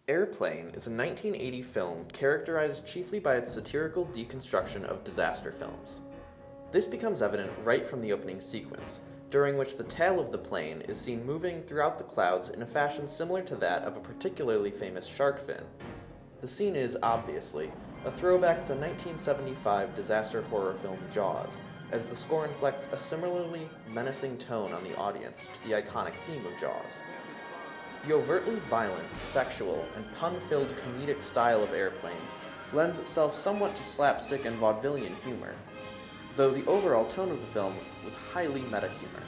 Airplane is a 1980 film characterized chiefly by its satirical deconstruction of disaster films. This becomes evident right from the opening sequence, during which the tail of the plane is seen moving throughout the clouds in a fashion similar to that of a particularly famous shark fin. The scene is, obviously, a throwback to the 1975 disaster horror film Jaws, as the score inflects a similarly menacing tone on the audience to the iconic theme of Jaws. The overtly violent, sexual, and pun-filled comedic style of Airplane lends itself somewhat to slapstick and vaudevillian humor, though the overall tone of the film was highly meta-humor.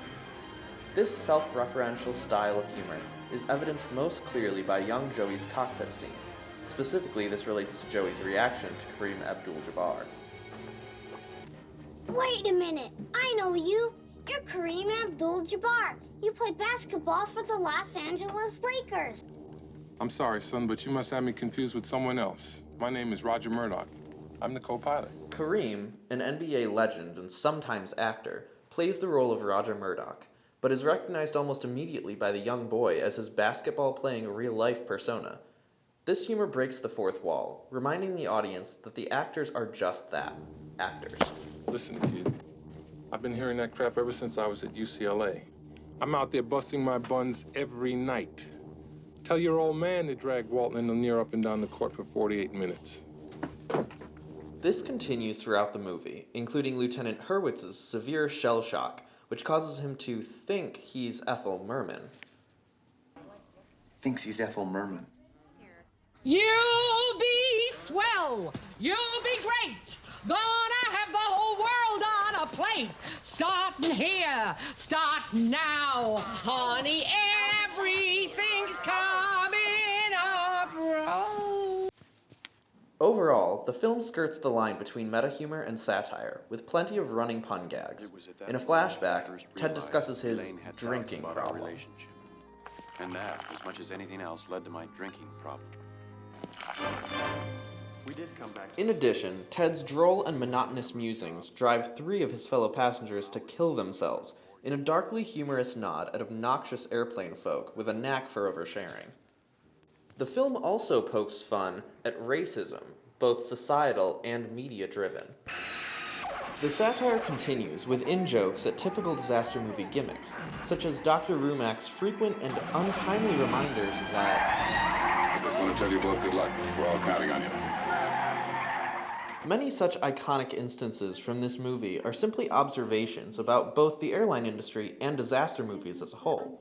This self-referential style of humor is evidenced most clearly by young Joey's cockpit scene. Specifically, this relates to Joey's reaction to Kareem Abdul-Jabbar. Wait a minute, I know you! You're Kareem Abdul-Jabbar. You play basketball for the Los Angeles Lakers. I'm sorry, son, but you must have me confused with someone else. My name is Roger Murdoch. I'm the co-pilot. Kareem, an NBA legend and sometimes actor, plays the role of Roger Murdoch, but is recognized almost immediately by the young boy as his basketball-playing real-life persona. This humor breaks the fourth wall, reminding the audience that the actors are just that, actors. Listen, kid. I've been hearing that crap ever since I was at UCLA. I'm out there busting my buns every night. Tell your old man to drag Walton and Lanier up and down the court for 48 minutes. This continues throughout the movie, including Lieutenant Hurwitz's severe shell shock, which causes him to think he's Ethel Merman. Thinks he's Ethel Merman. You'll be swell. You'll be great. Gonna have the whole world on a plate. Starting here, starting now. Honey, everything's coming up right. Overall, the film skirts the line between meta-humor and satire, with plenty of running pun gags. In a flashback, Ted discusses his drinking problem. And that, as much as anything else, led to my drinking problem. We did come back. In addition, Ted's droll and monotonous musings drive 3 of his fellow passengers to kill themselves, in a darkly humorous nod at obnoxious airplane folk with a knack for oversharing. The film also pokes fun at racism, both societal and media-driven. The satire continues with in-jokes at typical disaster movie gimmicks, such as Dr. Rumac's frequent and untimely reminders that, I just want to tell you both good luck. We're all counting on you. Many such iconic instances from this movie are simply observations about both the airline industry and disaster movies as a whole.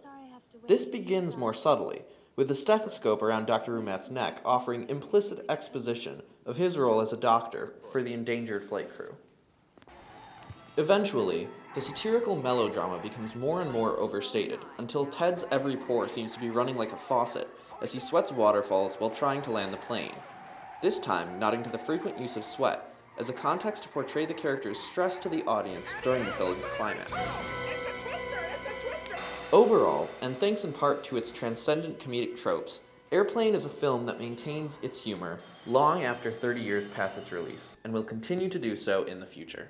This begins more subtly, with the stethoscope around Dr. Rumat's neck offering implicit exposition of his role as a doctor for the endangered flight crew. Eventually, the satirical melodrama becomes more and more overstated, until Ted's every pore seems to be running like a faucet as he sweats waterfalls while trying to land the plane, this time nodding to the frequent use of sweat as a context to portray the character's stress to the audience during the film's climax. Overall, and thanks in part to its transcendent comedic tropes, Airplane is a film that maintains its humor long after 30 years past its release, and will continue to do so in the future.